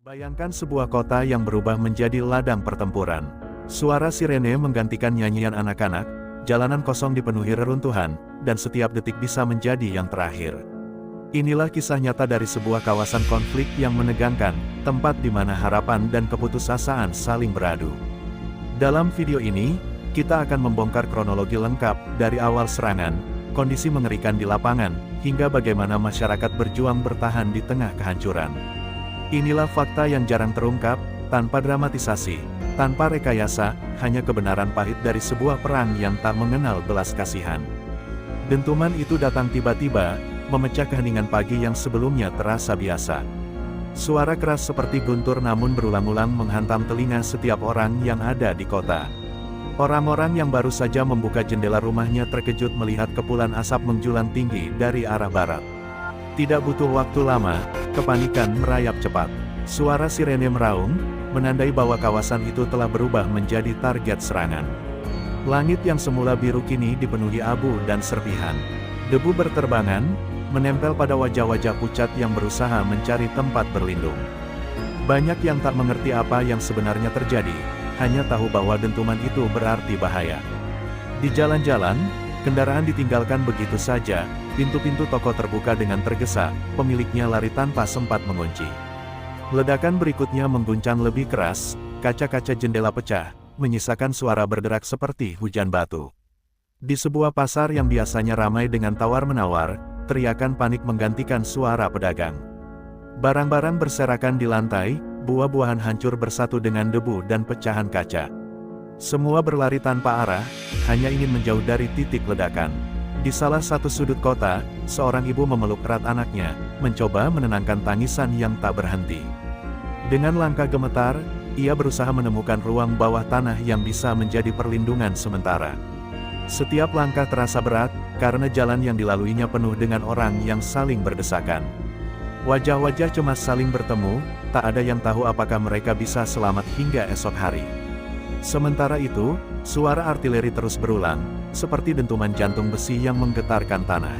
Bayangkan sebuah kota yang berubah menjadi ladang pertempuran. Suara sirene menggantikan nyanyian anak-anak, jalanan kosong dipenuhi reruntuhan, dan setiap detik bisa menjadi yang terakhir. Inilah kisah nyata dari sebuah kawasan konflik yang menegangkan, tempat di mana harapan dan keputusasaan saling beradu. Dalam video ini, kita akan membongkar kronologi lengkap dari awal serangan, kondisi mengerikan di lapangan, hingga bagaimana masyarakat berjuang bertahan di tengah kehancuran. Inilah fakta yang jarang terungkap, tanpa dramatisasi, tanpa rekayasa, hanya kebenaran pahit dari sebuah perang yang tak mengenal belas kasihan. Dentuman itu datang tiba-tiba, memecah keheningan pagi yang sebelumnya terasa biasa. Suara keras seperti guntur namun berulang-ulang menghantam telinga setiap orang yang ada di kota. Orang-orang yang baru saja membuka jendela rumahnya terkejut melihat kepulan asap menjulang tinggi dari arah barat. Tidak butuh waktu lama, kepanikan merayap cepat. Suara sirene meraung, menandai bahwa kawasan itu telah berubah menjadi target serangan. Langit yang semula biru kini dipenuhi abu dan serpihan. Debu berterbangan, menempel pada wajah-wajah pucat yang berusaha mencari tempat berlindung. Banyak yang tak mengerti apa yang sebenarnya terjadi, hanya tahu bahwa dentuman itu berarti bahaya. Di jalan-jalan, kendaraan ditinggalkan begitu saja, pintu-pintu toko terbuka dengan tergesa, pemiliknya lari tanpa sempat mengunci. Ledakan berikutnya mengguncang lebih keras, kaca-kaca jendela pecah, menyisakan suara berderak seperti hujan batu. Di sebuah pasar yang biasanya ramai dengan tawar-menawar, teriakan panik menggantikan suara pedagang. Barang-barang berserakan di lantai, buah-buahan hancur bersatu dengan debu dan pecahan kaca. Semua berlari tanpa arah, hanya ingin menjauh dari titik ledakan. Di salah satu sudut kota, seorang ibu memeluk erat anaknya, mencoba menenangkan tangisan yang tak berhenti. Dengan langkah gemetar, ia berusaha menemukan ruang bawah tanah yang bisa menjadi perlindungan sementara. Setiap langkah terasa berat, karena jalan yang dilaluinya penuh dengan orang yang saling berdesakan. Wajah-wajah cemas saling bertemu, tak ada yang tahu apakah mereka bisa selamat hingga esok hari. Sementara itu, suara artileri terus berulang, seperti dentuman jantung besi yang menggetarkan tanah.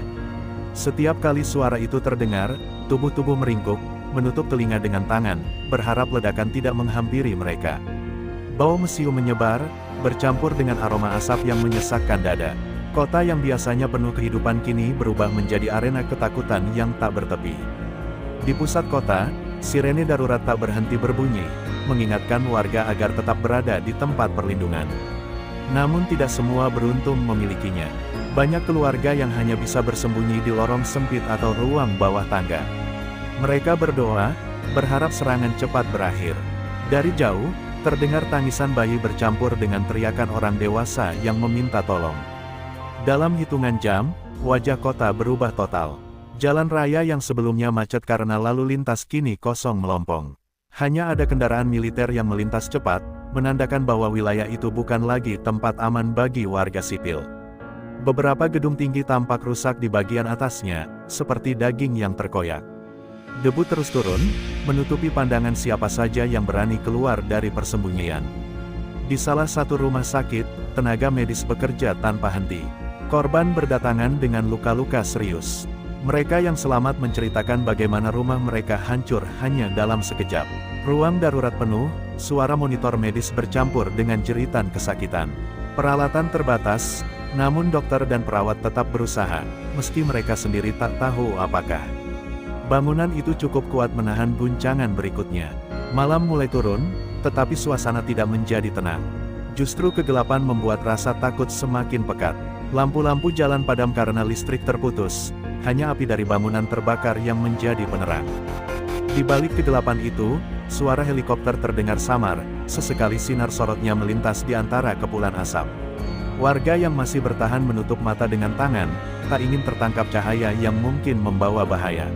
Setiap kali suara itu terdengar, tubuh-tubuh meringkuk, menutup telinga dengan tangan, berharap ledakan tidak menghampiri mereka. Bau mesiu menyebar, bercampur dengan aroma asap yang menyesakkan dada. Kota yang biasanya penuh kehidupan kini berubah menjadi arena ketakutan yang tak bertepi. Di pusat kota, sirene darurat tak berhenti berbunyi, mengingatkan warga agar tetap berada di tempat perlindungan. Namun tidak semua beruntung memilikinya. Banyak keluarga yang hanya bisa bersembunyi di lorong sempit atau ruang bawah tangga. Mereka berdoa, berharap serangan cepat berakhir. Dari jauh, terdengar tangisan bayi bercampur dengan teriakan orang dewasa yang meminta tolong. Dalam hitungan jam, wajah kota berubah total. Jalan raya yang sebelumnya macet karena lalu lintas kini kosong melompong. Hanya ada kendaraan militer yang melintas cepat, menandakan bahwa wilayah itu bukan lagi tempat aman bagi warga sipil. Beberapa gedung tinggi tampak rusak di bagian atasnya, seperti daging yang terkoyak. Debu terus turun, menutupi pandangan siapa saja yang berani keluar dari persembunyian. Di salah satu rumah sakit, tenaga medis bekerja tanpa henti. Korban berdatangan dengan luka-luka serius. Mereka yang selamat menceritakan bagaimana rumah mereka hancur hanya dalam sekejap. Ruang darurat penuh, suara monitor medis bercampur dengan jeritan kesakitan. Peralatan terbatas, namun dokter dan perawat tetap berusaha, meski mereka sendiri tak tahu apakah. Bangunan itu cukup kuat menahan guncangan berikutnya. Malam mulai turun, tetapi suasana tidak menjadi tenang. Justru kegelapan membuat rasa takut semakin pekat. Lampu-lampu jalan padam karena listrik terputus, hanya api dari bangunan terbakar yang menjadi penerang. Di balik kegelapan itu, suara helikopter terdengar samar, sesekali sinar sorotnya melintas di antara kepulan asap. Warga yang masih bertahan menutup mata dengan tangan, tak ingin tertangkap cahaya yang mungkin membawa bahaya.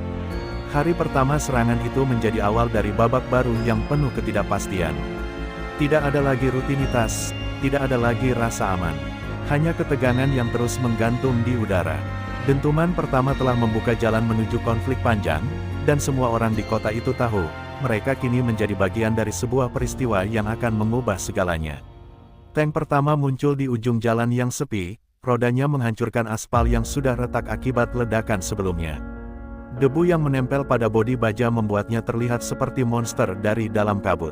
Hari pertama serangan itu menjadi awal dari babak baru yang penuh ketidakpastian. Tidak ada lagi rutinitas, tidak ada lagi rasa aman. Hanya ketegangan yang terus menggantung di udara. Dentuman pertama telah membuka jalan menuju konflik panjang, dan semua orang di kota itu tahu, mereka kini menjadi bagian dari sebuah peristiwa yang akan mengubah segalanya. Tank pertama muncul di ujung jalan yang sepi, rodanya menghancurkan aspal yang sudah retak akibat ledakan sebelumnya. Debu yang menempel pada bodi baja membuatnya terlihat seperti monster dari dalam kabut.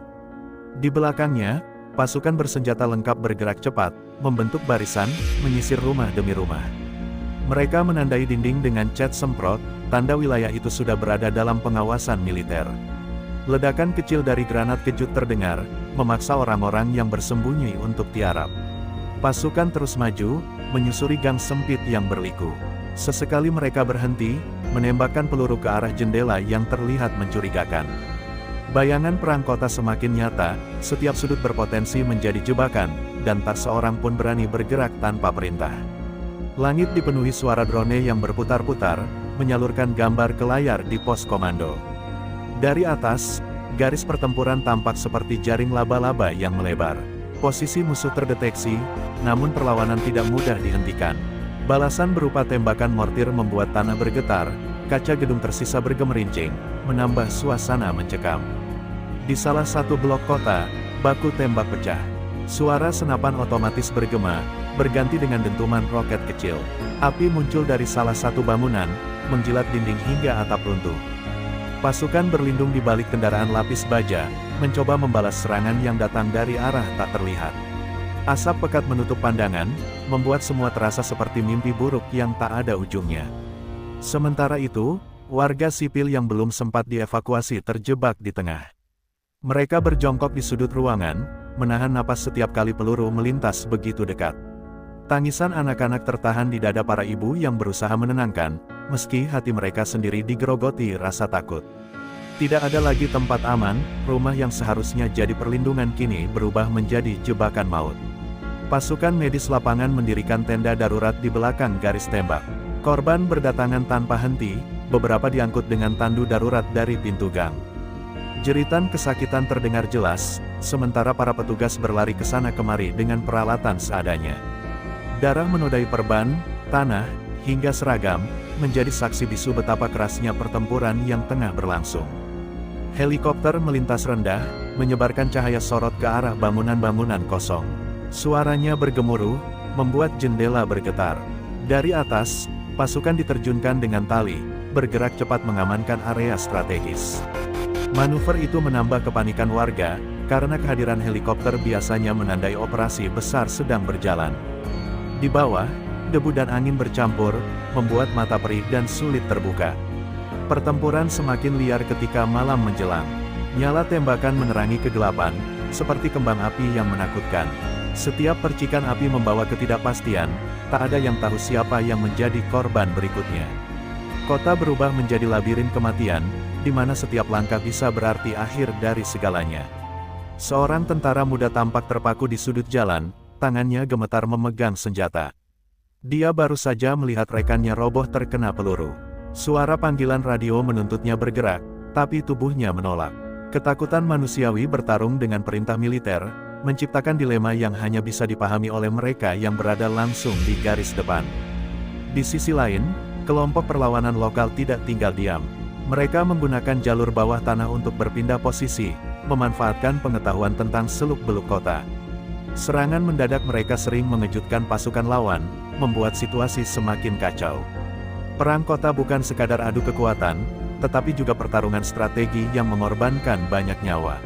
Di belakangnya, pasukan bersenjata lengkap bergerak cepat, membentuk barisan, menyisir rumah demi rumah. Mereka menandai dinding dengan cat semprot, tanda wilayah itu sudah berada dalam pengawasan militer. Ledakan kecil dari granat kejut terdengar, memaksa orang-orang yang bersembunyi untuk tiarap. Pasukan terus maju, menyusuri gang sempit yang berliku. Sesekali mereka berhenti, menembakkan peluru ke arah jendela yang terlihat mencurigakan. Bayangan perang kota semakin nyata, setiap sudut berpotensi menjadi jebakan, dan tak seorang pun berani bergerak tanpa perintah. Langit dipenuhi suara drone yang berputar-putar, menyalurkan gambar ke layar di pos komando. Dari atas, garis pertempuran tampak seperti jaring laba-laba yang melebar. Posisi musuh terdeteksi, namun perlawanan tidak mudah dihentikan. Balasan berupa tembakan mortir membuat tanah bergetar, kaca gedung tersisa bergemerincing, menambah suasana mencekam. Di salah satu blok kota, baku tembak pecah. Suara senapan otomatis bergema, berganti dengan dentuman roket kecil. Api muncul dari salah satu bangunan, menjilat dinding hingga atap runtuh. Pasukan berlindung di balik kendaraan lapis baja, mencoba membalas serangan yang datang dari arah tak terlihat. Asap pekat menutup pandangan, membuat semua terasa seperti mimpi buruk yang tak ada ujungnya. Sementara itu, warga sipil yang belum sempat dievakuasi terjebak di tengah. Mereka berjongkok di sudut ruangan, menahan napas setiap kali peluru melintas begitu dekat. Tangisan anak-anak tertahan di dada para ibu yang berusaha menenangkan, meski hati mereka sendiri digerogoti rasa takut. Tidak ada lagi tempat aman, rumah yang seharusnya jadi perlindungan kini berubah menjadi jebakan maut. Pasukan medis lapangan mendirikan tenda darurat di belakang garis tembak. Korban berdatangan tanpa henti, beberapa diangkut dengan tandu darurat dari pintu gang. Jeritan kesakitan terdengar jelas, sementara para petugas berlari ke sana kemari dengan peralatan seadanya. Darah menodai perban, tanah, hingga seragam, menjadi saksi bisu betapa kerasnya pertempuran yang tengah berlangsung. Helikopter melintas rendah, menyebarkan cahaya sorot ke arah bangunan-bangunan kosong. Suaranya bergemuruh, membuat jendela bergetar. Dari atas, pasukan diterjunkan dengan tali, bergerak cepat mengamankan area strategis. Manuver itu menambah kepanikan warga, karena kehadiran helikopter biasanya menandai operasi besar sedang berjalan. Di bawah, debu dan angin bercampur, membuat mata perih dan sulit terbuka. Pertempuran semakin liar ketika malam menjelang. Nyala tembakan menerangi kegelapan, seperti kembang api yang menakutkan. Setiap percikan api membawa ketidakpastian, tak ada yang tahu siapa yang menjadi korban berikutnya. Kota berubah menjadi labirin kematian, di mana setiap langkah bisa berarti akhir dari segalanya. Seorang tentara muda tampak terpaku di sudut jalan, tangannya gemetar memegang senjata. Dia baru saja melihat rekannya roboh terkena peluru. Suara panggilan radio menuntutnya bergerak, tapi tubuhnya menolak. Ketakutan manusiawi bertarung dengan perintah militer, menciptakan dilema yang hanya bisa dipahami oleh mereka yang berada langsung di garis depan. Di sisi lain, kelompok perlawanan lokal tidak tinggal diam. Mereka menggunakan jalur bawah tanah untuk berpindah posisi, memanfaatkan pengetahuan tentang seluk-beluk kota. Serangan mendadak mereka sering mengejutkan pasukan lawan, membuat situasi semakin kacau. Perang kota bukan sekadar adu kekuatan, tetapi juga pertarungan strategi yang mengorbankan banyak nyawa.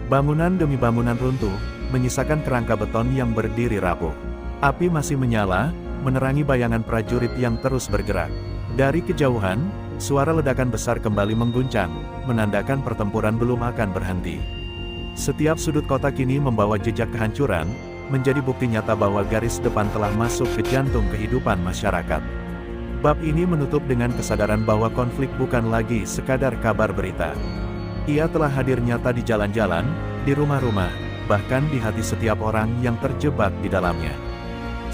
Bangunan demi bangunan runtuh, menyisakan kerangka beton yang berdiri rapuh. Api masih menyala, menerangi bayangan prajurit yang terus bergerak. Dari kejauhan, suara ledakan besar kembali mengguncang, menandakan pertempuran belum akan berhenti. Setiap sudut kota kini membawa jejak kehancuran, menjadi bukti nyata bahwa garis depan telah masuk ke jantung kehidupan masyarakat. Bab ini menutup dengan kesadaran bahwa konflik bukan lagi sekadar kabar berita. Ia telah hadir nyata di jalan-jalan, di rumah-rumah, bahkan di hati setiap orang yang terjebak di dalamnya.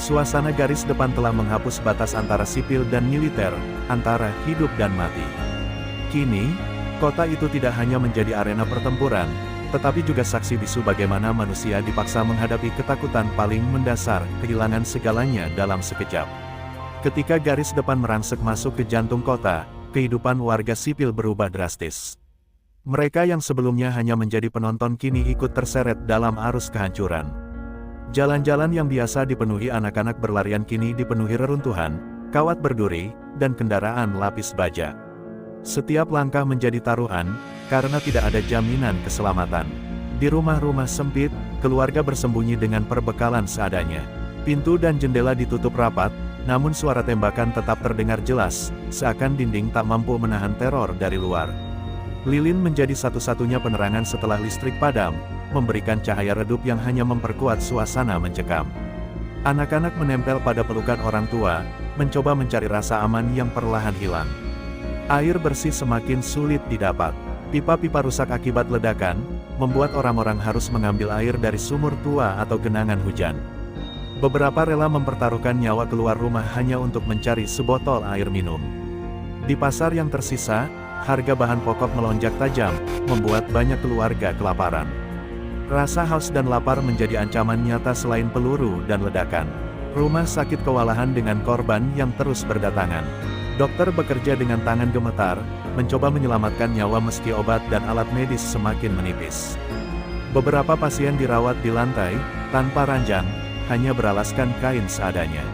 Suasana garis depan telah menghapus batas antara sipil dan militer, antara hidup dan mati. Kini, kota itu tidak hanya menjadi arena pertempuran, tetapi juga saksi bisu bagaimana manusia dipaksa menghadapi ketakutan paling mendasar, kehilangan segalanya dalam sekejap. Ketika garis depan merangsek masuk ke jantung kota, kehidupan warga sipil berubah drastis. Mereka yang sebelumnya hanya menjadi penonton kini ikut terseret dalam arus kehancuran. Jalan-jalan yang biasa dipenuhi anak-anak berlarian kini dipenuhi reruntuhan, kawat berduri, dan kendaraan lapis baja. Setiap langkah menjadi taruhan, karena tidak ada jaminan keselamatan. Di rumah-rumah sempit, keluarga bersembunyi dengan perbekalan seadanya. Pintu dan jendela ditutup rapat, namun suara tembakan tetap terdengar jelas, seakan dinding tak mampu menahan teror dari luar. Lilin menjadi satu-satunya penerangan setelah listrik padam, memberikan cahaya redup yang hanya memperkuat suasana mencekam. Anak-anak menempel pada pelukan orang tua, mencoba mencari rasa aman yang perlahan hilang. Air bersih semakin sulit didapat. Pipa-pipa rusak akibat ledakan, membuat orang-orang harus mengambil air dari sumur tua atau genangan hujan. Beberapa rela mempertaruhkan nyawa keluar rumah hanya untuk mencari sebotol air minum. Di pasar yang tersisa, harga bahan pokok melonjak tajam, membuat banyak keluarga kelaparan. Rasa haus dan lapar menjadi ancaman nyata selain peluru dan ledakan. Rumah sakit kewalahan dengan korban yang terus berdatangan. Dokter bekerja dengan tangan gemetar, mencoba menyelamatkan nyawa meski obat dan alat medis semakin menipis. Beberapa pasien dirawat di lantai, tanpa ranjang, hanya beralaskan kain seadanya.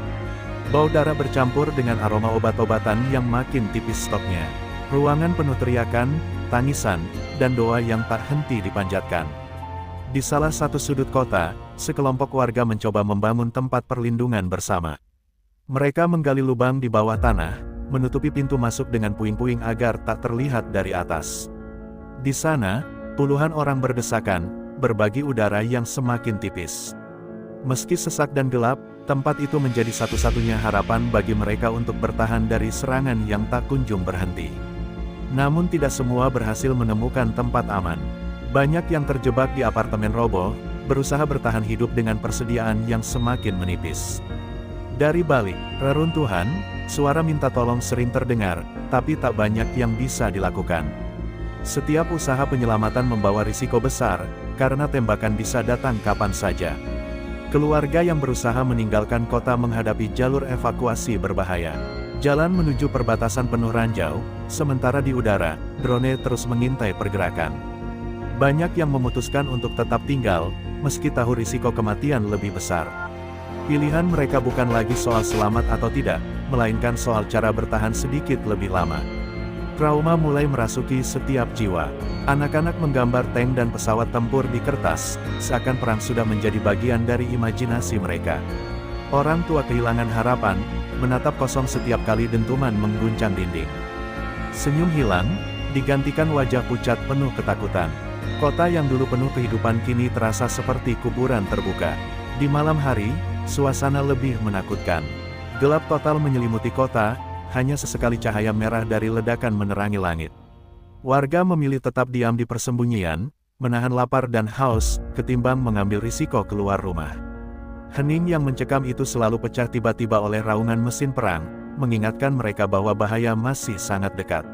Bau darah bercampur dengan aroma obat-obatan yang makin tipis stoknya. Ruangan penuh teriakan, tangisan, dan doa yang tak henti dipanjatkan. Di salah satu sudut kota, sekelompok warga mencoba membangun tempat perlindungan bersama. Mereka menggali lubang di bawah tanah, menutupi pintu masuk dengan puing-puing agar tak terlihat dari atas. Di sana, puluhan orang berdesakan, berbagi udara yang semakin tipis. Meski sesak dan gelap, tempat itu menjadi satu-satunya harapan bagi mereka untuk bertahan dari serangan yang tak kunjung berhenti. Namun tidak semua berhasil menemukan tempat aman. Banyak yang terjebak di apartemen roboh, berusaha bertahan hidup dengan persediaan yang semakin menipis. Dari balik reruntuhan, suara minta tolong sering terdengar, tapi tak banyak yang bisa dilakukan. Setiap usaha penyelamatan membawa risiko besar, karena tembakan bisa datang kapan saja. Keluarga yang berusaha meninggalkan kota menghadapi jalur evakuasi berbahaya. Jalan menuju perbatasan penuh ranjau, sementara di udara, drone terus mengintai pergerakan. Banyak yang memutuskan untuk tetap tinggal, meski tahu risiko kematian lebih besar. Pilihan mereka bukan lagi soal selamat atau tidak, melainkan soal cara bertahan sedikit lebih lama. Trauma mulai merasuki setiap jiwa. Anak-anak menggambar tank dan pesawat tempur di kertas, seakan perang sudah menjadi bagian dari imajinasi mereka. Orang tua kehilangan harapan, menatap kosong setiap kali dentuman mengguncang dinding. Senyum hilang, digantikan wajah pucat penuh ketakutan. Kota yang dulu penuh kehidupan kini terasa seperti kuburan terbuka. Di malam hari, suasana lebih menakutkan. Gelap total menyelimuti kota, hanya sesekali cahaya merah dari ledakan menerangi langit. Warga memilih tetap diam di persembunyian, menahan lapar dan haus, ketimbang mengambil risiko keluar rumah. Hening yang mencekam itu selalu pecah tiba-tiba oleh raungan mesin perang, mengingatkan mereka bahwa bahaya masih sangat dekat.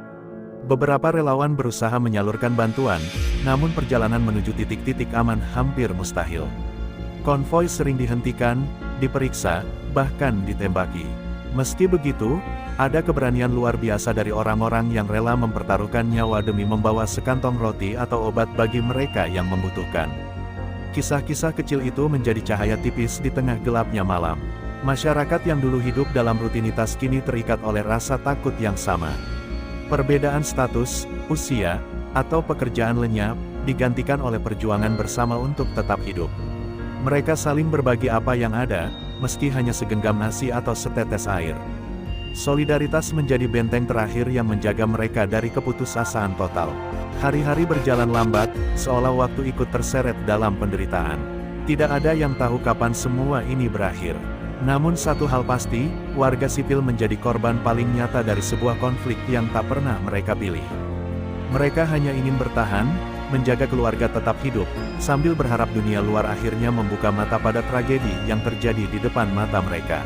Beberapa relawan berusaha menyalurkan bantuan, namun perjalanan menuju titik-titik aman hampir mustahil. Konvoi sering dihentikan, diperiksa, bahkan ditembaki. Meski begitu, ada keberanian luar biasa dari orang-orang yang rela mempertaruhkan nyawa demi membawa sekantong roti atau obat bagi mereka yang membutuhkan. Kisah-kisah kecil itu menjadi cahaya tipis di tengah gelapnya malam. Masyarakat yang dulu hidup dalam rutinitas kini terikat oleh rasa takut yang sama. Perbedaan status, usia, atau pekerjaan lenyap, digantikan oleh perjuangan bersama untuk tetap hidup. Mereka saling berbagi apa yang ada, meski hanya segenggam nasi atau setetes air. Solidaritas menjadi benteng terakhir yang menjaga mereka dari keputusasaan total. Hari-hari berjalan lambat, seolah waktu ikut terseret dalam penderitaan. Tidak ada yang tahu kapan semua ini berakhir. Namun satu hal pasti, warga sipil menjadi korban paling nyata dari sebuah konflik yang tak pernah mereka pilih. Mereka hanya ingin bertahan, menjaga keluarga tetap hidup, sambil berharap dunia luar akhirnya membuka mata pada tragedi yang terjadi di depan mata mereka.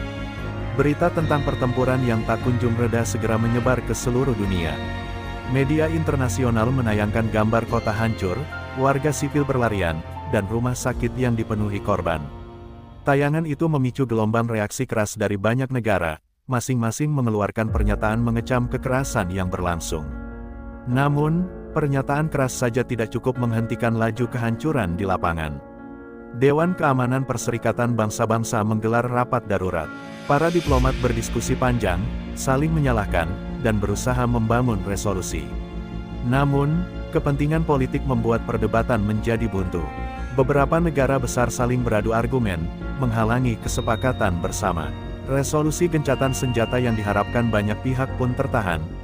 Berita tentang pertempuran yang tak kunjung reda segera menyebar ke seluruh dunia. Media internasional menayangkan gambar kota hancur, warga sipil berlarian, dan rumah sakit yang dipenuhi korban. Tayangan itu memicu gelombang reaksi keras dari banyak negara, masing-masing mengeluarkan pernyataan mengecam kekerasan yang berlangsung. Namun, pernyataan keras saja tidak cukup menghentikan laju kehancuran di lapangan. Dewan Keamanan Perserikatan Bangsa-Bangsa menggelar rapat darurat. Para diplomat berdiskusi panjang, saling menyalahkan, dan berusaha membangun resolusi. Namun, kepentingan politik membuat perdebatan menjadi buntu. Beberapa negara besar saling beradu argumen, menghalangi kesepakatan bersama. Resolusi gencatan senjata yang diharapkan banyak pihak pun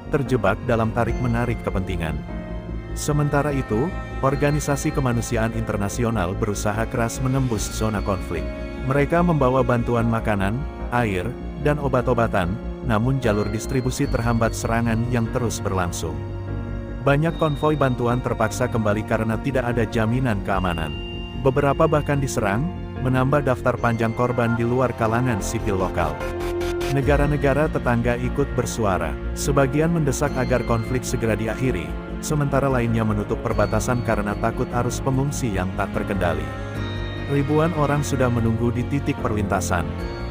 terjebak dalam tarik-menarik kepentingan. Sementara itu, organisasi kemanusiaan internasional berusaha keras menembus zona konflik. Mereka membawa bantuan makanan, air, dan obat-obatan, namun jalur distribusi terhambat serangan yang terus berlangsung. Banyak konvoi bantuan terpaksa kembali karena tidak ada jaminan keamanan. Beberapa bahkan diserang, menambah daftar panjang korban di luar kalangan sipil lokal. Negara-negara tetangga ikut bersuara. Sebagian mendesak agar konflik segera diakhiri, sementara lainnya menutup perbatasan karena takut arus pengungsi yang tak terkendali. Ribuan orang sudah menunggu di titik perlintasan,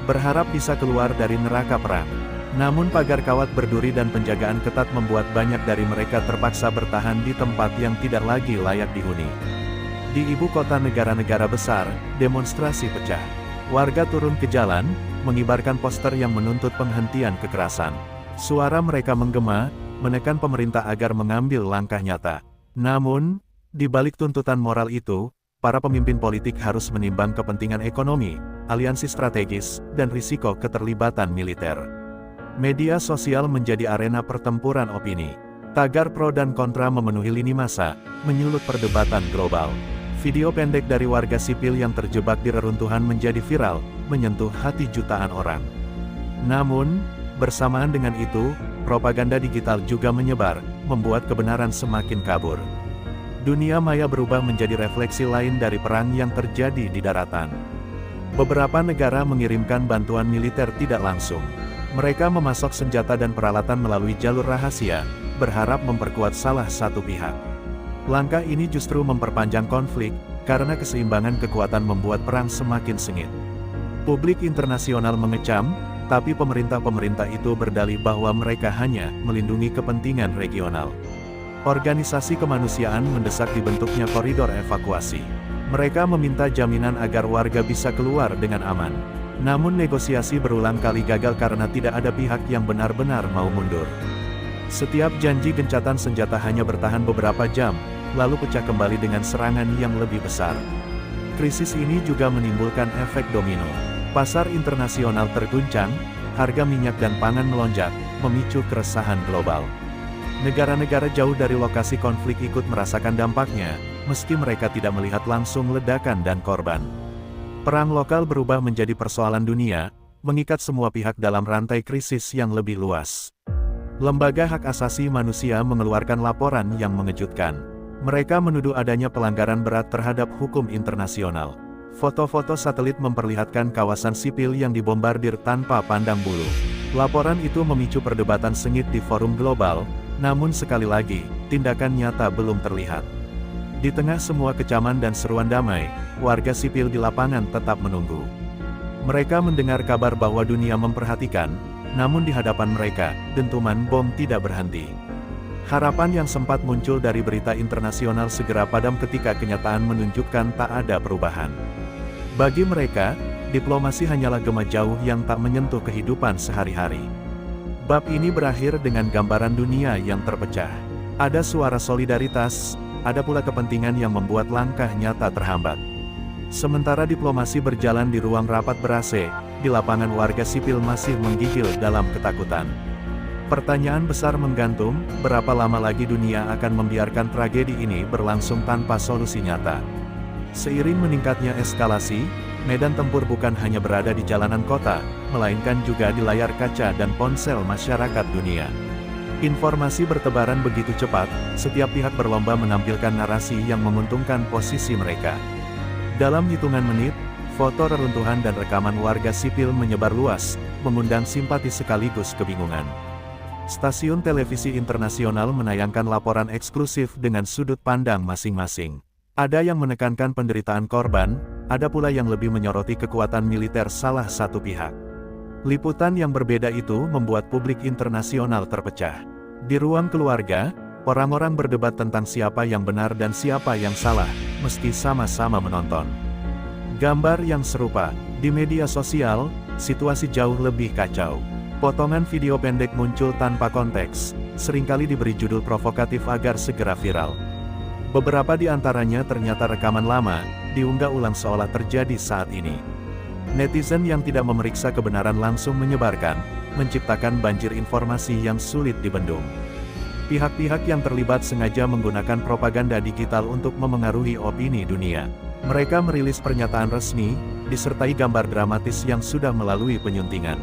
berharap bisa keluar dari neraka perang. Namun pagar kawat berduri dan penjagaan ketat membuat banyak dari mereka terpaksa bertahan di tempat yang tidak lagi layak dihuni. Di ibu kota negara-negara besar, demonstrasi pecah. Warga turun ke jalan, mengibarkan poster yang menuntut penghentian kekerasan. Suara mereka menggema, menekan pemerintah agar mengambil langkah nyata. Namun, di balik tuntutan moral itu, para pemimpin politik harus menimbang kepentingan ekonomi, aliansi strategis, dan risiko keterlibatan militer. Media sosial menjadi arena pertempuran opini. Tagar pro dan kontra memenuhi lini massa, menyulut perdebatan global. Video pendek dari warga sipil yang terjebak di reruntuhan menjadi viral, menyentuh hati jutaan orang. Namun, bersamaan dengan itu, propaganda digital juga menyebar, membuat kebenaran semakin kabur. Dunia maya berubah menjadi refleksi lain dari perang yang terjadi di daratan. Beberapa negara mengirimkan bantuan militer tidak langsung. Mereka memasok senjata dan peralatan melalui jalur rahasia, berharap memperkuat salah satu pihak. Langkah ini justru memperpanjang konflik, karena keseimbangan kekuatan membuat perang semakin sengit. Publik internasional mengecam, tapi pemerintah-pemerintah itu berdalih bahwa mereka hanya melindungi kepentingan regional. Organisasi kemanusiaan mendesak dibentuknya koridor evakuasi. Mereka meminta jaminan agar warga bisa keluar dengan aman. Namun negosiasi berulang kali gagal karena tidak ada pihak yang benar-benar mau mundur. Setiap janji gencatan senjata hanya bertahan beberapa jam, lalu pecah kembali dengan serangan yang lebih besar. Krisis ini juga menimbulkan efek domino. Pasar internasional terguncang, harga minyak dan pangan melonjak, memicu keresahan global. Negara-negara jauh dari lokasi konflik ikut merasakan dampaknya, meski mereka tidak melihat langsung ledakan dan korban. Perang lokal berubah menjadi persoalan dunia, mengikat semua pihak dalam rantai krisis yang lebih luas. Lembaga hak asasi manusia mengeluarkan laporan yang mengejutkan. Mereka menuduh adanya pelanggaran berat terhadap hukum internasional. Foto-foto satelit memperlihatkan kawasan sipil yang dibombardir tanpa pandang bulu. Laporan itu memicu perdebatan sengit di forum global, namun sekali lagi, tindakan nyata belum terlihat. Di tengah semua kecaman dan seruan damai, warga sipil di lapangan tetap menunggu. Mereka mendengar kabar bahwa dunia memperhatikan, namun di hadapan mereka, dentuman bom tidak berhenti. Harapan yang sempat muncul dari berita internasional segera padam ketika kenyataan menunjukkan tak ada perubahan. Bagi mereka, diplomasi hanyalah gema jauh yang tak menyentuh kehidupan sehari-hari. Bab ini berakhir dengan gambaran dunia yang terpecah. Ada suara solidaritas, ada pula kepentingan yang membuat langkah nyata terhambat. Sementara diplomasi berjalan di ruang rapat ber-AC, di lapangan warga sipil masih menggigil dalam ketakutan. Pertanyaan besar menggantung, berapa lama lagi dunia akan membiarkan tragedi ini berlangsung tanpa solusi nyata? Seiring meningkatnya eskalasi, medan tempur bukan hanya berada di jalanan kota, melainkan juga di layar kaca dan ponsel masyarakat dunia. Informasi bertebaran begitu cepat, setiap pihak berlomba menampilkan narasi yang menguntungkan posisi mereka. Dalam hitungan menit, foto reruntuhan dan rekaman warga sipil menyebar luas, mengundang simpati sekaligus kebingungan. Stasiun televisi internasional menayangkan laporan eksklusif dengan sudut pandang masing-masing. Ada yang menekankan penderitaan korban, ada pula yang lebih menyoroti kekuatan militer salah satu pihak. Liputan yang berbeda itu membuat publik internasional terpecah. Di ruang keluarga, orang-orang berdebat tentang siapa yang benar dan siapa yang salah, meski sama-sama menonton. Gambar yang serupa, di media sosial, situasi jauh lebih kacau. Potongan video pendek muncul tanpa konteks, seringkali diberi judul provokatif agar segera viral. Beberapa di antaranya ternyata rekaman lama, diunggah ulang seolah terjadi saat ini. Netizen yang tidak memeriksa kebenaran langsung menyebarkan, menciptakan banjir informasi yang sulit dibendung. Pihak-pihak yang terlibat sengaja menggunakan propaganda digital untuk memengaruhi opini dunia. Mereka merilis pernyataan resmi, disertai gambar dramatis yang sudah melalui penyuntingan.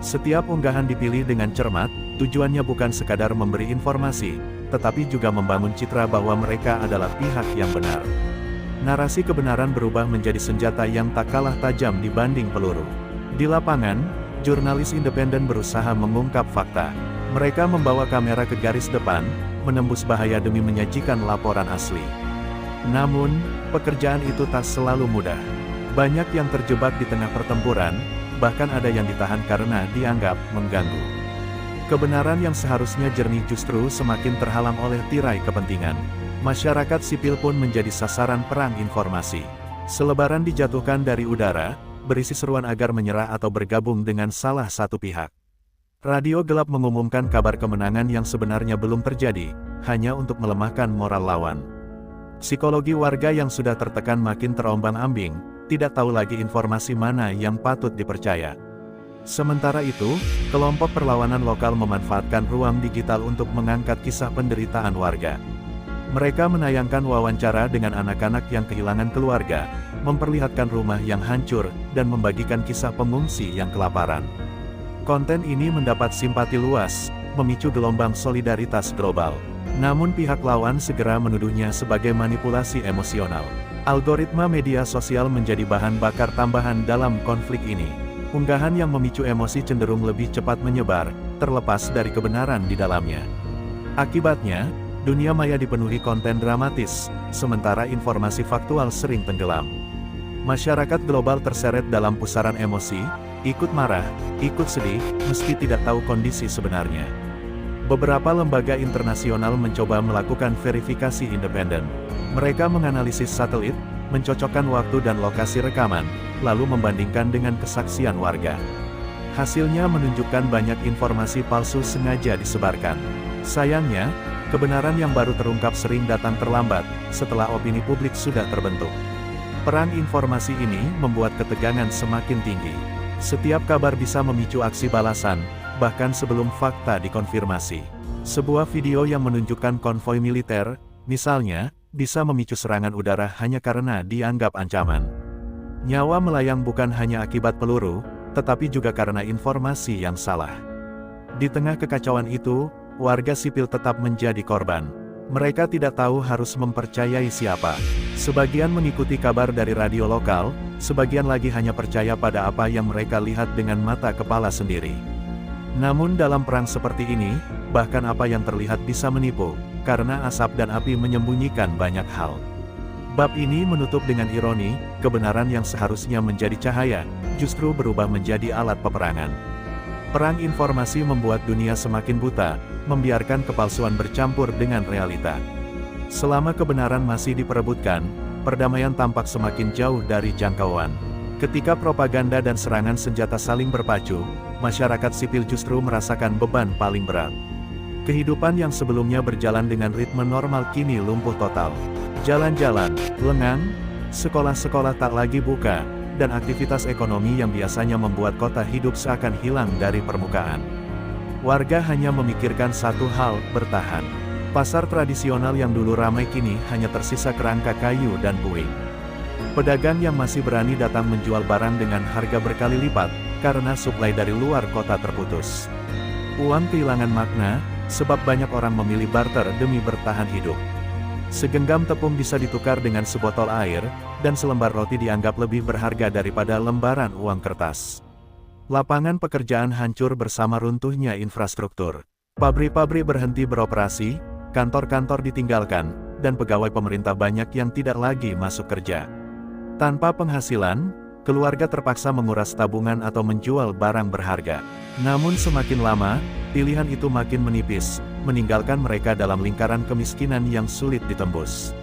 Setiap unggahan dipilih dengan cermat, tujuannya bukan sekadar memberi informasi, tetapi juga membangun citra bahwa mereka adalah pihak yang benar. Narasi kebenaran berubah menjadi senjata yang tak kalah tajam dibanding peluru. Di lapangan, jurnalis independen berusaha mengungkap fakta. Mereka membawa kamera ke garis depan, menembus bahaya demi menyajikan laporan asli. Namun, pekerjaan itu tak selalu mudah. Banyak yang terjebak di tengah pertempuran, bahkan ada yang ditahan karena dianggap mengganggu. Kebenaran yang seharusnya jernih justru semakin terhalang oleh tirai kepentingan. Masyarakat sipil pun menjadi sasaran perang informasi. Selebaran dijatuhkan dari udara, berisi seruan agar menyerah atau bergabung dengan salah satu pihak. Radio gelap mengumumkan kabar kemenangan yang sebenarnya belum terjadi, hanya untuk melemahkan moral lawan. Psikologi warga yang sudah tertekan makin terombang-ambing, tidak tahu lagi informasi mana yang patut dipercaya. Sementara itu, kelompok perlawanan lokal memanfaatkan ruang digital untuk mengangkat kisah penderitaan warga. Mereka menayangkan wawancara dengan anak-anak yang kehilangan keluarga, memperlihatkan rumah yang hancur, dan membagikan kisah pengungsi yang kelaparan. Konten ini mendapat simpati luas, memicu gelombang solidaritas global. Namun pihak lawan segera menuduhnya sebagai manipulasi emosional. Algoritma media sosial menjadi bahan bakar tambahan dalam konflik ini. Unggahan yang memicu emosi cenderung lebih cepat menyebar, terlepas dari kebenaran di dalamnya. Akibatnya, dunia maya dipenuhi konten dramatis, sementara informasi faktual sering tenggelam. Masyarakat global terseret dalam pusaran emosi, ikut marah, ikut sedih, meski tidak tahu kondisi sebenarnya. Beberapa lembaga internasional mencoba melakukan verifikasi independen. Mereka menganalisis satelit, mencocokkan waktu dan lokasi rekaman, lalu membandingkan dengan kesaksian warga. Hasilnya menunjukkan banyak informasi palsu sengaja disebarkan. Sayangnya, kebenaran yang baru terungkap sering datang terlambat, setelah opini publik sudah terbentuk. Perang informasi ini membuat ketegangan semakin tinggi. Setiap kabar bisa memicu aksi balasan, bahkan sebelum fakta dikonfirmasi. Sebuah video yang menunjukkan konvoi militer, misalnya, bisa memicu serangan udara hanya karena dianggap ancaman. Nyawa melayang bukan hanya akibat peluru, tetapi juga karena informasi yang salah. Di tengah kekacauan itu, warga sipil tetap menjadi korban. Mereka tidak tahu harus mempercayai siapa. Sebagian mengikuti kabar dari radio lokal, sebagian lagi hanya percaya pada apa yang mereka lihat dengan mata kepala sendiri. Namun dalam perang seperti ini, bahkan apa yang terlihat bisa menipu, karena asap dan api menyembunyikan banyak hal. Bab ini menutup dengan ironi, kebenaran yang seharusnya menjadi cahaya, justru berubah menjadi alat peperangan. Perang informasi membuat dunia semakin buta, membiarkan kepalsuan bercampur dengan realita. Selama kebenaran masih diperebutkan, perdamaian tampak semakin jauh dari jangkauan. Ketika propaganda dan serangan senjata saling berpacu, masyarakat sipil justru merasakan beban paling berat. Kehidupan yang sebelumnya berjalan dengan ritme normal kini lumpuh total. Jalan-jalan, lengang, sekolah-sekolah tak lagi buka, dan aktivitas ekonomi yang biasanya membuat kota hidup seakan hilang dari permukaan. Warga hanya memikirkan satu hal, bertahan. Pasar tradisional yang dulu ramai kini hanya tersisa kerangka kayu dan puing. Pedagang yang masih berani datang menjual barang dengan harga berkali lipat, karena suplai dari luar kota terputus. Uang kehilangan makna, sebab banyak orang memilih barter demi bertahan hidup. Segenggam tepung bisa ditukar dengan sebotol air, dan selembar roti dianggap lebih berharga daripada lembaran uang kertas. Lapangan pekerjaan hancur bersama runtuhnya infrastruktur. Pabrik-pabrik berhenti beroperasi, kantor-kantor ditinggalkan, dan pegawai pemerintah banyak yang tidak lagi masuk kerja. Tanpa penghasilan, keluarga terpaksa menguras tabungan atau menjual barang berharga. Namun semakin lama, pilihan itu makin menipis, meninggalkan mereka dalam lingkaran kemiskinan yang sulit ditembus.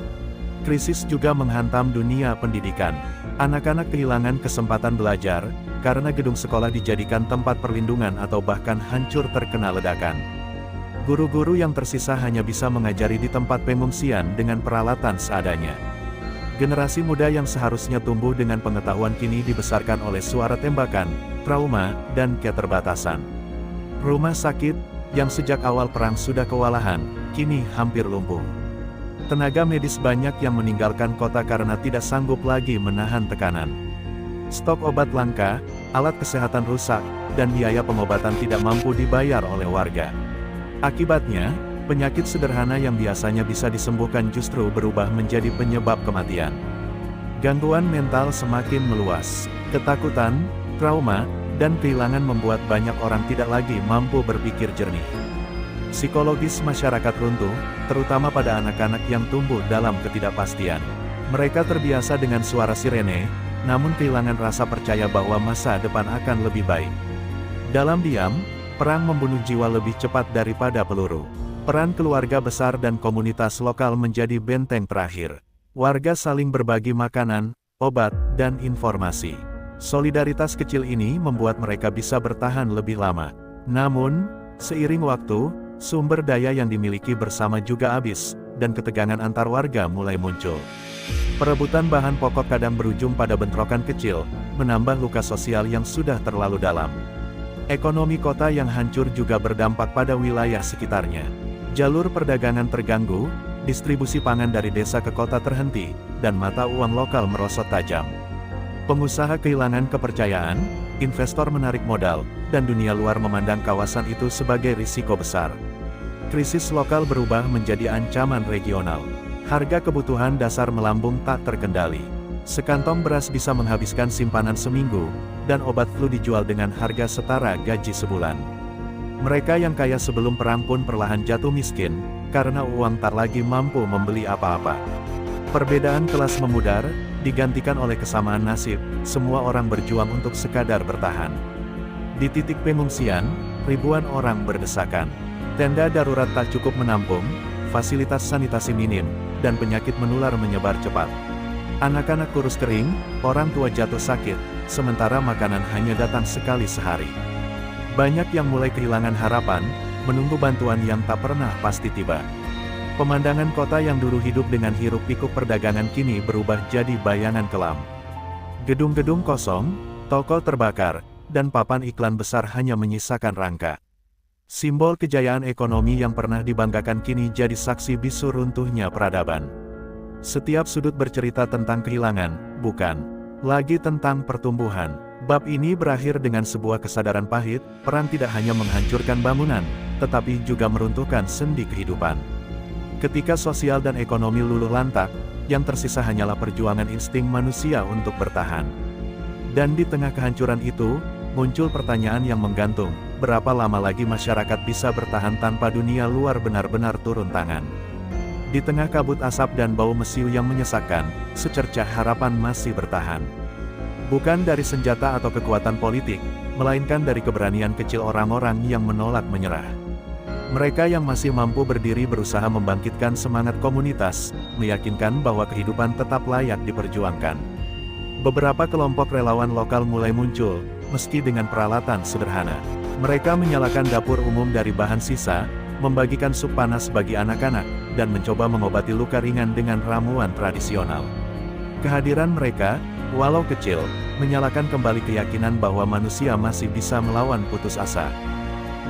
Krisis juga menghantam dunia pendidikan. Anak-anak kehilangan kesempatan belajar, karena gedung sekolah dijadikan tempat perlindungan atau bahkan hancur terkena ledakan. Guru-guru yang tersisa hanya bisa mengajari di tempat pengungsian dengan peralatan seadanya. Generasi muda yang seharusnya tumbuh dengan pengetahuan kini dibesarkan oleh suara tembakan, trauma, dan keterbatasan. Rumah sakit, yang sejak awal perang sudah kewalahan, kini hampir lumpuh. Tenaga medis banyak yang meninggalkan kota karena tidak sanggup lagi menahan tekanan. Stok obat langka, alat kesehatan rusak, dan biaya pengobatan tidak mampu dibayar oleh warga. Akibatnya, penyakit sederhana yang biasanya bisa disembuhkan justru berubah menjadi penyebab kematian. Gangguan mental semakin meluas. Ketakutan, trauma, dan kehilangan membuat banyak orang tidak lagi mampu berpikir jernih. Psikologis masyarakat runtuh, terutama pada anak-anak yang tumbuh dalam ketidakpastian. Mereka terbiasa dengan suara sirene, namun kehilangan rasa percaya bahwa masa depan akan lebih baik. Dalam diam, perang membunuh jiwa lebih cepat daripada peluru. Peran keluarga besar dan komunitas lokal menjadi benteng terakhir. Warga saling berbagi makanan, obat, dan informasi. Solidaritas kecil ini membuat mereka bisa bertahan lebih lama. Namun, seiring waktu, sumber daya yang dimiliki bersama juga habis, dan ketegangan antar warga mulai muncul. Perebutan bahan pokok kadang berujung pada bentrokan kecil, menambah luka sosial yang sudah terlalu dalam. Ekonomi kota yang hancur juga berdampak pada wilayah sekitarnya. Jalur perdagangan terganggu, distribusi pangan dari desa ke kota terhenti, dan mata uang lokal merosot tajam. Pengusaha kehilangan kepercayaan, investor menarik modal, dan dunia luar memandang kawasan itu sebagai risiko besar. Krisis lokal berubah menjadi ancaman regional. Harga kebutuhan dasar melambung tak terkendali. Sekantong beras bisa menghabiskan simpanan seminggu, dan obat flu dijual dengan harga setara gaji sebulan. Mereka yang kaya sebelum perang pun perlahan jatuh miskin, karena uang tak lagi mampu membeli apa-apa. Perbedaan kelas memudar, digantikan oleh kesamaan nasib, semua orang berjuang untuk sekadar bertahan. Di titik pengungsian, ribuan orang berdesakan. Tenda darurat tak cukup menampung, fasilitas sanitasi minim, dan penyakit menular menyebar cepat. Anak-anak kurus kering, orang tua jatuh sakit, sementara makanan hanya datang sekali sehari. Banyak yang mulai kehilangan harapan, menunggu bantuan yang tak pernah pasti tiba. Pemandangan kota yang dulu hidup dengan hiruk-pikuk perdagangan kini berubah jadi bayangan kelam. Gedung-gedung kosong, toko terbakar, dan papan iklan besar hanya menyisakan rangka. Simbol kejayaan ekonomi yang pernah dibanggakan kini jadi saksi bisu runtuhnya peradaban. Setiap sudut bercerita tentang kehilangan, bukan lagi tentang pertumbuhan. Bab ini berakhir dengan sebuah kesadaran pahit, perang tidak hanya menghancurkan bangunan, tetapi juga meruntuhkan sendi kehidupan. Ketika sosial dan ekonomi luluh lantak, yang tersisa hanyalah perjuangan insting manusia untuk bertahan. Dan di tengah kehancuran itu, muncul pertanyaan yang menggantung, berapa lama lagi masyarakat bisa bertahan tanpa dunia luar benar-benar turun tangan? Di tengah kabut asap dan bau mesiu yang menyesakkan, secercah harapan masih bertahan. Bukan dari senjata atau kekuatan politik, melainkan dari keberanian kecil orang-orang yang menolak menyerah. Mereka yang masih mampu berdiri berusaha membangkitkan semangat komunitas, meyakinkan bahwa kehidupan tetap layak diperjuangkan. Beberapa kelompok relawan lokal mulai muncul, meski dengan peralatan sederhana. Mereka menyalakan dapur umum dari bahan sisa, membagikan sup panas bagi anak-anak, dan mencoba mengobati luka ringan dengan ramuan tradisional. Kehadiran mereka, walau kecil, menyalakan kembali keyakinan bahwa manusia masih bisa melawan putus asa.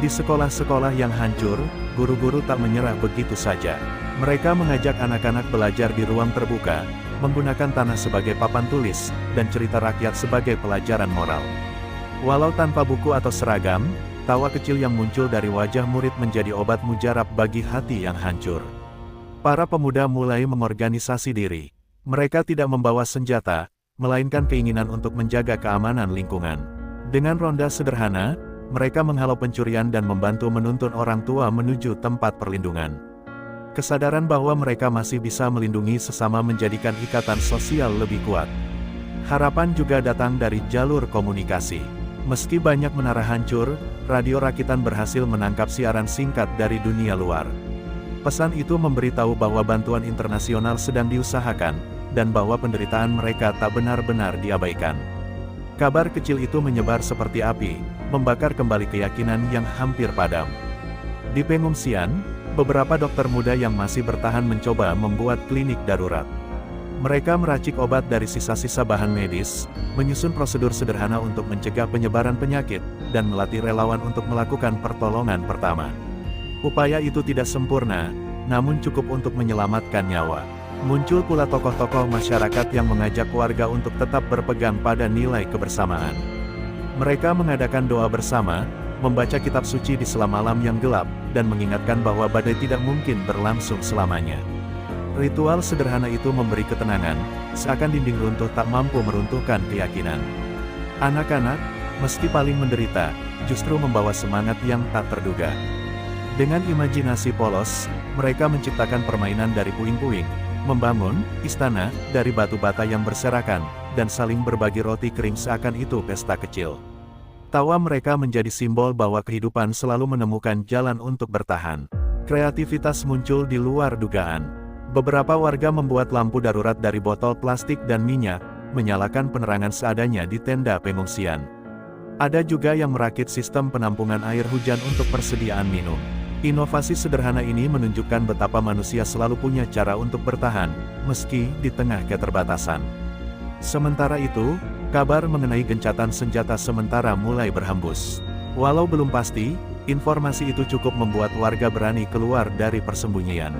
Di sekolah-sekolah yang hancur, guru-guru tak menyerah begitu saja. Mereka mengajak anak-anak belajar di ruang terbuka, menggunakan tanah sebagai papan tulis, dan cerita rakyat sebagai pelajaran moral. Walau tanpa buku atau seragam, tawa kecil yang muncul dari wajah murid menjadi obat mujarab bagi hati yang hancur. Para pemuda mulai mengorganisasi diri. Mereka tidak membawa senjata, melainkan keinginan untuk menjaga keamanan lingkungan. Dengan ronda sederhana, mereka menghalau pencurian dan membantu menuntun orang tua menuju tempat perlindungan. Kesadaran bahwa mereka masih bisa melindungi sesama menjadikan ikatan sosial lebih kuat. Harapan juga datang dari jalur komunikasi. Meski banyak menara hancur, radio rakitan berhasil menangkap siaran singkat dari dunia luar. Pesan itu memberitahu bahwa bantuan internasional sedang diusahakan, dan bahwa penderitaan mereka tak benar-benar diabaikan. Kabar kecil itu menyebar seperti api, membakar kembali keyakinan yang hampir padam. Di pengungsian, beberapa dokter muda yang masih bertahan mencoba membuat klinik darurat. Mereka meracik obat dari sisa-sisa bahan medis, menyusun prosedur sederhana untuk mencegah penyebaran penyakit, dan melatih relawan untuk melakukan pertolongan pertama. Upaya itu tidak sempurna, namun cukup untuk menyelamatkan nyawa. Muncul pula tokoh-tokoh masyarakat yang mengajak warga untuk tetap berpegang pada nilai kebersamaan. Mereka mengadakan doa bersama, membaca kitab suci di sela malam yang gelap, dan mengingatkan bahwa badai tidak mungkin berlangsung selamanya. Ritual sederhana itu memberi ketenangan, seakan dinding runtuh tak mampu meruntuhkan keyakinan. Anak-anak, meski paling menderita, justru membawa semangat yang tak terduga. Dengan imajinasi polos, mereka menciptakan permainan dari puing-puing, membangun istana dari batu bata yang berserakan, dan saling berbagi roti kering seakan itu pesta kecil. Tawa mereka menjadi simbol bahwa kehidupan selalu menemukan jalan untuk bertahan. Kreativitas muncul di luar dugaan. Beberapa warga membuat lampu darurat dari botol plastik dan minyak, menyalakan penerangan seadanya di tenda pengungsian. Ada juga yang merakit sistem penampungan air hujan untuk persediaan minum. Inovasi sederhana ini menunjukkan betapa manusia selalu punya cara untuk bertahan, meski di tengah keterbatasan. Sementara itu, kabar mengenai gencatan senjata sementara mulai berhembus. Walau belum pasti, informasi itu cukup membuat warga berani keluar dari persembunyian.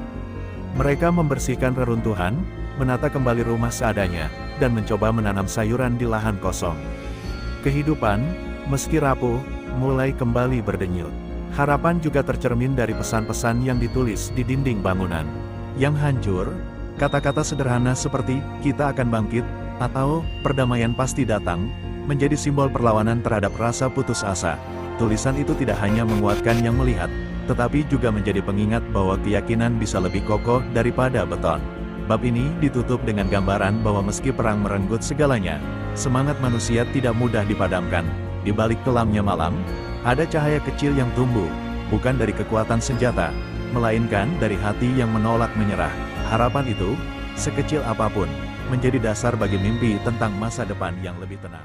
Mereka membersihkan reruntuhan, menata kembali rumah seadanya, dan mencoba menanam sayuran di lahan kosong. Kehidupan, meski rapuh, mulai kembali berdenyut. Harapan juga tercermin dari pesan-pesan yang ditulis di dinding bangunan. Yang hancur, kata-kata sederhana seperti, "Kita akan bangkit," atau, "Perdamaian pasti datang," menjadi simbol perlawanan terhadap rasa putus asa. Tulisan itu tidak hanya menguatkan yang melihat, tetapi juga menjadi pengingat bahwa keyakinan bisa lebih kokoh daripada beton. Bab ini ditutup dengan gambaran bahwa meski perang merenggut segalanya, semangat manusia tidak mudah dipadamkan. Di balik kelamnya malam, ada cahaya kecil yang tumbuh, bukan dari kekuatan senjata, melainkan dari hati yang menolak menyerah. Harapan itu, sekecil apapun, menjadi dasar bagi mimpi tentang masa depan yang lebih tenang.